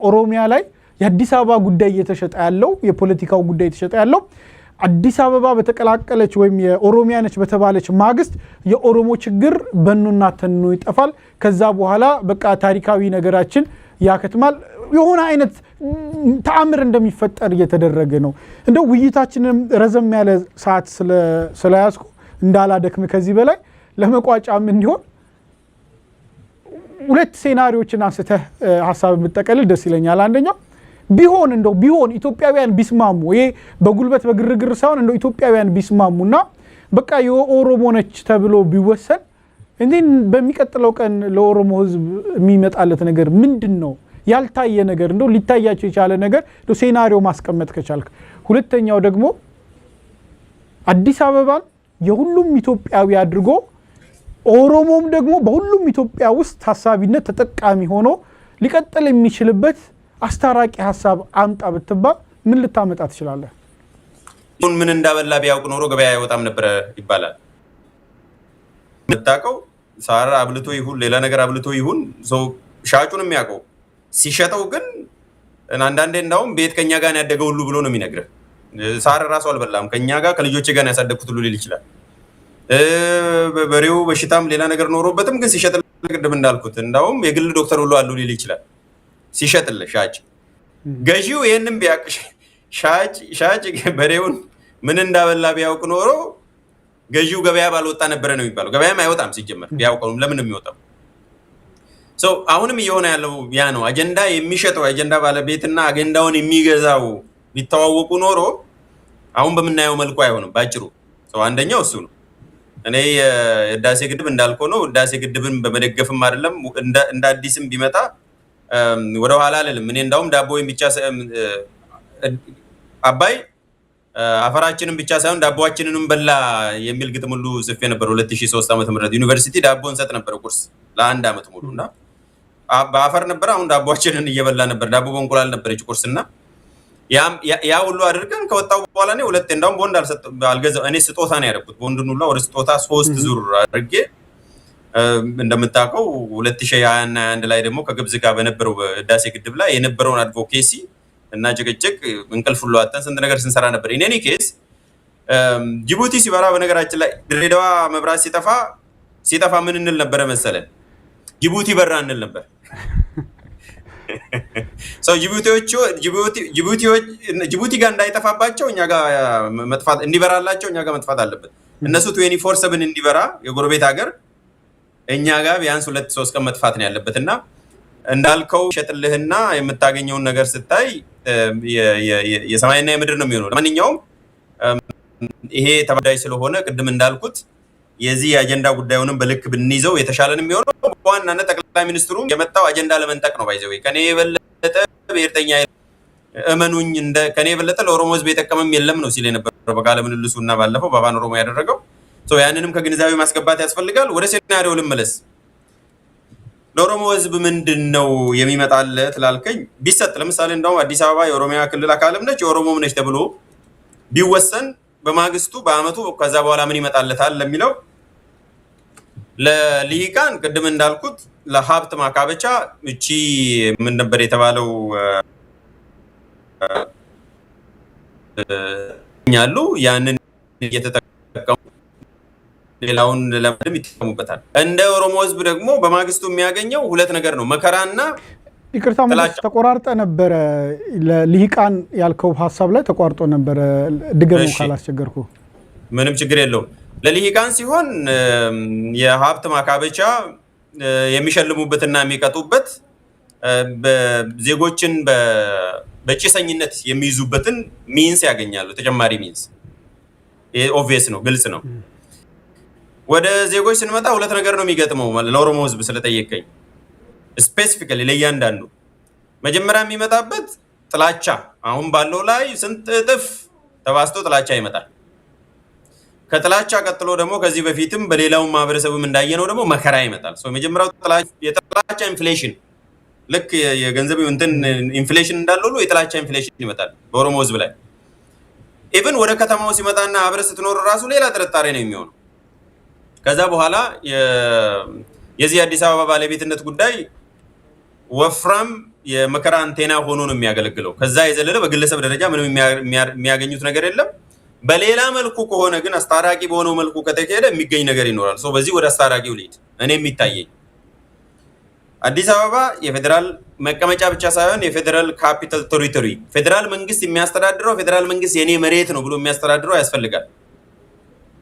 ኦሮሚያ ላይ የአዲስ አበባ ጉዳይ እየተሸጠ ያለው የፖለቲካው ጉዳይ እየተሸጠ ያለው አዲስ አበባ በተቀላቀለች ወይም የኦሮሚያ ነች በተባለች ማግስት የኦሮሞ ችግር በኑና ተኑ ይጠፋል ከዛ በኋላ በቃ ታሪካዊ ነገራችን ያከትማል የሆነ አይነት ተአምር እንደሚፈጠር እየተደረገ ነው እንደው ውይይታችንም ረዘም ያለ ሰዓት ስለያዝኩ እንዳላደክም ከዚህ በላይ ለመቋጫም እንዲሆን ሁለት ሴናሪዮችን አንስተህ ሐሳብ የምትጠቀልል ደስ ይለኛል አንደኛው ቢሆን ኢትዮጵያውያን ቢስማሙ ይሄ በጉልበት በግርግር ሳይሆን እንደው ኢትዮጵያውያን ቢስማሙና በቃ የኦሮሞ ነች ተብሎ ቢወሰን እንዴን በሚቀጥለው ቀን ለኦሮሞ ህዝብ የሚመጣለት ነገር ምንድነው ያልታየ ነገር እንደው ሊታያቸው የቻለ ነገር እንደው ሴናሪዮ ማስቀመጥ ከቻልክ ሁለተኛው ደግሞ አዲስ አበባን የሁሉም ኢትዮጵያዊ አድርጎ ኦሮሞም ደግሞ በሁሉም ኢትዮጵያ ውስጥ ታሳቢነት ተጠቃሚ ሆኖ ሊቀጥል የሚችልበት አስታራቂ ሐሳብ አምጣ ብትባል ምን ልታመጣ ትችላለህ ምን እንዳበላ ቢያውቅ ኖሮ ገበያ አይወጣም ነበር ይባላል መጣቀው ሳራ አብልቶ ይሁን ሌላ ነገር አብልቶ ይሁን ሰው ሻጩንም ያውቀው ሲሸጠው ግን አንዳንዴ እንዳውም ቤት ከኛ ጋር ያደገው ሁሉ ብሎ ነው የሚነግረው ሳራ ራሱ አልበላም ከኛ ጋር ከልጆቼ ጋር ያሳደግኩት ሁሉ ሊል ይችላል በሬው በሽታም ሌላ ነገር ኖሮበትም ግን ሲሸጥል ቅድም እንዳልኩት እንዳውም የግል ዶክተር ሁሉ አሉ ሊል ይችላል ሲሸጥል ሻጭ ገዢው ይሄንን ቢያቅሽ ሻጭ በሬውን ምን እንዳበላ ቢያውቅ ኖሮ ገዢው ገበያ ባልወጣ ነበር ነው የሚባለው ገበያም አይወጣም ሲጀመር ቢያውቀው ለምን ነው የሚወጣው ሶ አሁንም እየሆነ ያለው ያ ነው አጀንዳ የሚሸጠው አጀንዳ ባለቤትና አጀንዳውን የሚገዛው ቢተዋወቁ ኖሮ አሁን በመናየው መልኩ አይሆንም ባጭሩ ሶ አንደኛው እሱ ነው እኔ የዳሴ ግድብ እንዳልከው ነው ዳሴ ግድብን በመደገፍም አይደለም እንደ አዲስም ቢመጣ ወደ ኋላ አይደለም እኔ እንዳውም ዳቦውን ብቻ አባይ አፈራችንን ብቻ ሳይሆን ዳቦአችንንም በላ የሚል ግጥም ሁሉ ጽፌ ነበር 2003 ዓመተ ምህረት ዩኒቨርሲቲ ዳቦን ሰጥ ነበር ቁርስ ለአንድ አመት ሙሉና በአፈር ነበር አሁን ዳቦአችንን እየበላ ነበር ዳቦ በእንቁላል ነበርች ቁርስና ያ ሁሉ አድርገን ከወጣው በኋላ ነው ሁለት እንዳውም ቦንድ አልገዛው እኔ ስጦታ ነው ያደረኩት ቦንድን ሁሉ ወደ ስጦታ 3 ዙር አድርጌ እንደምታውቀው 2021 ላይ ደግሞ ከግብጽ ጋር በነበረው ዳሴ ግድብ ላይ የነበረውን አድቮኬሲ እና ጭቅጭቅ እንቅልፍ ሁሉ አጥተን ስንት ነገር ስንሰራ ነበር ኢኔኒ ኬስ ጅቡቲ ሲበራ በነገራችን ላይ ድሬዳዋ መብራት ሲጠፋ ምን እንል ነበር መሰለን ጅቡቲ በራ እንል ነበር ሶ ጅቡቲ ጋር እንዳይጠፋባቸው እኛ ጋር መጥፋት እንዲበራላቸው እኛ ጋር መጥፋት አለበት እነሱ 24/7 እንዲበራ የጎረቤት ሀገር እኛ ጋር ቢያንስ 2-3 ቀን መጥፋት ነው ያለበትና እንዳልከው ሸጥልህና የምታገኘውን ነገር ስታይ የሰማይና የምድር ነው የሚሆነው ለማንኛውም ይሄ ተባዳይ ስለሆነ ቅድም እንዳልኩት የዚህ አጀንዳ ጉዳዩንም በልክ ብንይዘው የተሻለን የሚሆነው በዋናነት ጠቅላይ ሚኒስትሩ የመጣው አጀንዳ ለመንጠቅ ነው ባይዘው ከኔ የበለጠ ብሔርተኛ እመኑኝ ከኔ የበለጠ ለኦሮሞ ህዝብ የጠቀመም የለም ነው ሲል የነበረው በቃለ ምልልሱና ባለፈው ባባን ኦሮሞ ያደረገው ሶ ያንንም ከግንዛቤ ማስገባት ያስፈልጋል ወደ ሴናሪዮ ልመለስ ለኦሮሞ ህዝብ ምንድነው የሚመጣለት ላልከኝ ቢሰጥ ለምሳሌ እንደው አዲስ አበባ የኦሮሚያ ክልል አካልም ነች የኦሮሞም ነች ተብሎ ቢወሰን በማግስቱ በአመቱ ከዛ በኋላ ምን ይመጣለታል ለሚለው ለሊቃን ቅድም እንዳልኩት ለሀብት ማካበቻ እቺ ምን ነበር የተባለው ያሉ ያንን እየተጠቀሙ ሌላውን ለማድረግ ይተሙበታል እንደ ኦሮሞ ህዝብ ደግሞ በማግስቱ የሚያገኘው ሁለት ነገር ነው መከራና ይቅርታ ማለት ተቆራርጠ ነበር ለሊቃን ያልከው ሐሳብ ላይ ተቋርጦ ነበር ድገሙ ካላስቸገርኩ ምንም ችግር የለውም ለሊቃን ሲሆን የሀብት ማካበቻ የሚሸልሙበትና የሚቀጡበት በዜጎችን በጭሰኝነት የሚይዙበትን ሚንስ ያገኛሉ ተጨማሪ ሚንስ ኦብቪየስ ነው ግልጽ ነው ወደ ዜጎች ስንመጣ ሁለት ነገር ነው የሚገጥመው ለኦሮሞ ህዝብ ስለጠየቀኝ ስፔሲፊካሊ ለያንዳንዱ መጀመሪያ የሚመጣበት ጥላቻ አሁን ባለው ላይ ስንት እጥፍ ተባስቶ ጥላቻ ይመጣል ከጥላቻ ቀጥሎ ደግሞ ከዚህ በፊትም በሌላው ማህበረሰብም እንዳየነው ደግሞ መከራ ይመጣል ሶ መጀመሪያው የጥላቻ ኢንፍሌሽን ልክ የገንዘብ እንትን ኢንፍሌሽን እንዳለው ሁሉ የጥላቻ ኢንፍሌሽን ይመጣል በኦሮሞ ህዝብ ላይ ኢቭን ወደ ከተማው ሲመጣና አብረ ስትኖር ራሱ ሌላ ጥርጣሬ ነው የሚሆነው ከዛ በኋላ የዚህ አዲስ አበባ ባለቤትነት ጉዳይ ወፍራም የመከራ አንቴና ሆኖ ነው የሚያገለግለው። ከዛ የዘለለ በግለሰብ ደረጃ ምንም የሚያገኙት ነገር የለም። በሌላ መልኩ ከሆነ ግን አስታራቂ በሆነው መልኩ ከተካሄደ የሚገኝ ነገር ይኖራል። በዚህ ወደ አስታራቂው ልሂድ። እኔ የሚታየኝ አዲስ አበባ የፌዴራል መቀመጫ ብቻ ሳይሆን የፌዴራል ካፒታል ቴሪቶሪ፣ ፌዴራል መንግስት የሚያስተዳድረው ፌዴራል መንግስት የኔ መሬት ነው ብሎ የሚያስተዳድረው ያስፈልጋል።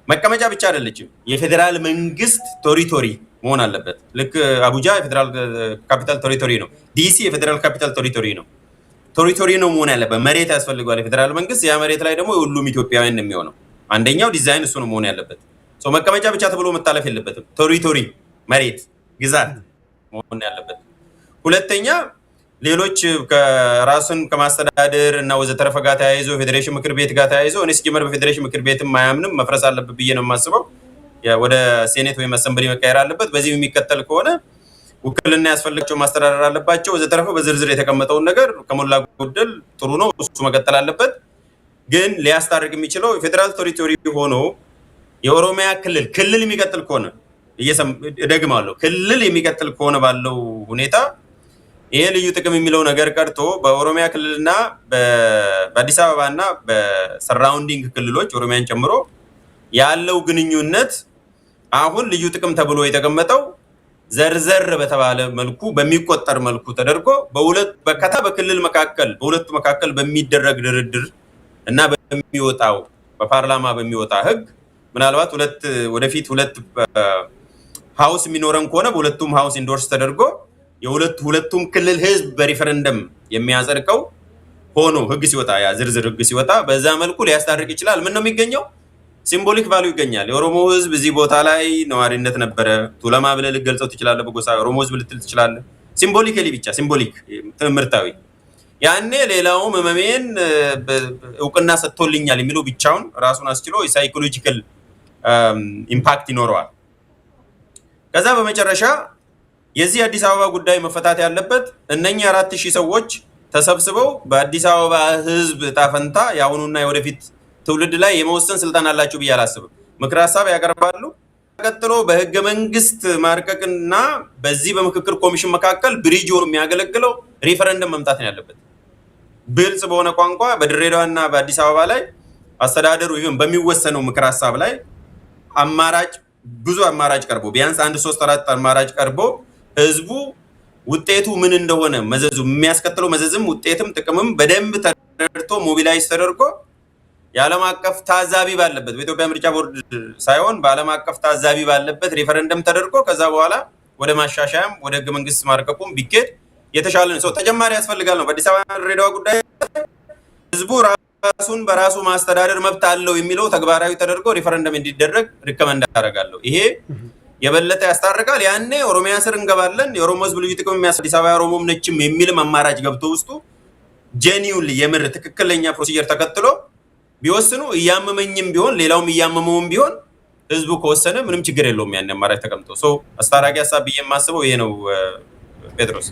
መቀመጫ ብቻ አይደለችም፣ የፌዴራል መንግስት ቴሪቶሪ መሆን አለበት። ልክ አቡጃ የፌዴራል ካፒታል ቴሪቶሪ ነው፣ ዲሲ የፌዴራል ካፒታል ቴሪቶሪ ነው። ቴሪቶሪ ነው መሆን ያለበት። መሬት ያስፈልገዋል የፌዴራል መንግስት። ያ መሬት ላይ ደግሞ የሁሉም ኢትዮጵያውያን ነው የሚሆነው። አንደኛው ዲዛይን እሱ ነው መሆን ያለበት። መቀመጫ ብቻ ተብሎ መታለፍ የለበትም። ቴሪቶሪ መሬት፣ ግዛት መሆን ያለበት። ሁለተኛ ሌሎች ከራስን ከማስተዳደር እና ወዘተረፈ ጋር ተያይዞ ፌዴሬሽን ምክር ቤት ጋር ተያይዞ እኔ ሲጀመር በፌዴሬሽን ምክር ቤትም አያምንም፣ መፍረስ አለበት ብዬ ነው የማስበው። ወደ ሴኔት ወይም አሰምብሊ መቀየር አለበት። በዚህ የሚከተል ከሆነ ውክልና ያስፈልጋቸው ማስተዳደር አለባቸው ወዘተረፈ በዝርዝር የተቀመጠውን ነገር ከሞላ ጎደል ጥሩ ነው፣ እሱ መቀጠል አለበት። ግን ሊያስታርቅ የሚችለው የፌዴራል ቴሪቶሪ ሆኖ የኦሮሚያ ክልል የሚቀጥል ከሆነ እደግማለሁ፣ ክልል የሚቀጥል ከሆነ ባለው ሁኔታ ይሄ ልዩ ጥቅም የሚለው ነገር ቀርቶ በኦሮሚያ ክልልና በአዲስ አበባ እና በሰራውንዲንግ ክልሎች ኦሮሚያን ጨምሮ ያለው ግንኙነት አሁን ልዩ ጥቅም ተብሎ የተቀመጠው ዘርዘር በተባለ መልኩ በሚቆጠር መልኩ ተደርጎ በክልል መካከል በሁለቱ መካከል በሚደረግ ድርድር እና በሚወጣው በፓርላማ በሚወጣ ህግ ምናልባት ወደፊት ሁለት ሃውስ የሚኖረን ከሆነ በሁለቱም ሃውስ ኢንዶርስ ተደርጎ ሁለቱም ክልል ህዝብ በሪፈረንደም የሚያጸድቀው ሆኖ ህግ ሲወጣ ያ ዝርዝር ህግ ሲወጣ በዛ መልኩ ሊያስታርቅ ይችላል። ምን ነው የሚገኘው? ሲምቦሊክ ቫልዩ ይገኛል። የኦሮሞ ህዝብ እዚህ ቦታ ላይ ነዋሪነት ነበረ። ቱለማ ብለህ ልትገልጸው ትችላለህ፣ በጎሳ ኦሮሞ ህዝብ ልትል ትችላለህ። ሲምቦሊካሊ ብቻ ሲምቦሊክ ትምህርታዊ ያኔ ሌላውም ህመሜን እውቅና ሰጥቶልኛል የሚለው ብቻውን ራሱን አስችሎ የሳይኮሎጂካል ኢምፓክት ይኖረዋል። ከዛ በመጨረሻ የዚህ አዲስ አበባ ጉዳይ መፈታት ያለበት እነኚህ 4000 ሰዎች ተሰብስበው በአዲስ አበባ ህዝብ ዕጣ ፈንታ የአሁኑና የወደፊት ትውልድ ላይ የመወሰን ስልጣን አላቸው ብዬ አላስብም። ምክር ሀሳብ ያቀርባሉ። ቀጥሎ በህገ መንግስት ማርቀቅና በዚህ በምክክር ኮሚሽን መካከል ብሪጅ ሆኖ የሚያገለግለው ሪፈረንደም መምጣት ነው ያለበት። ግልጽ በሆነ ቋንቋ በድሬዳዋና በአዲስ አበባ ላይ አስተዳደሩ ይሁን በሚወሰነው ምክር ሀሳብ ላይ ብዙ አማራጭ ቀርቦ ቢያንስ 1 3 4 አማራጭ ቀርቦ ህዝቡ ውጤቱ ምን እንደሆነ መዘዙ የሚያስከትለው መዘዝም ውጤትም ጥቅምም በደንብ ተደርቶ ሞቢላይዝ ተደርጎ የዓለም አቀፍ ታዛቢ ባለበት በኢትዮጵያ ምርጫ ቦርድ ሳይሆን በዓለም አቀፍ ታዛቢ ባለበት ሪፈረንደም ተደርጎ ከዛ በኋላ ወደ ማሻሻያም ወደ ህገ መንግስት ማርቀቁም ቢኬድ የተሻለ ነው። ተጨማሪ ያስፈልጋል ነው። በአዲስ አበባ ድሬዳዋ ጉዳይ ህዝቡ ራሱን በራሱ ማስተዳደር መብት አለው የሚለው ተግባራዊ ተደርጎ ሪፈረንደም እንዲደረግ ሪከመንድ አደርጋለሁ። ይሄ የበለጠ ያስታርቃል። ያኔ ኦሮሚያ ስር እንገባለን። የኦሮሞ ህዝብ ልዩ ጥቅም አዲስ አበባ ኦሮሞም ነችም የሚልም አማራጭ ገብቶ ውስጡ ጄኒውንሊ የምር ትክክለኛ ፕሮሲጀር ተከትሎ ቢወስኑ እያመመኝም ቢሆን ሌላውም እያመመውም ቢሆን ህዝቡ ከወሰነ ምንም ችግር የለውም። ያን አማራጭ ተቀምጦ አስታራቂ ሀሳብ ብዬ የማስበው ይሄ ነው። ጴጥሮስ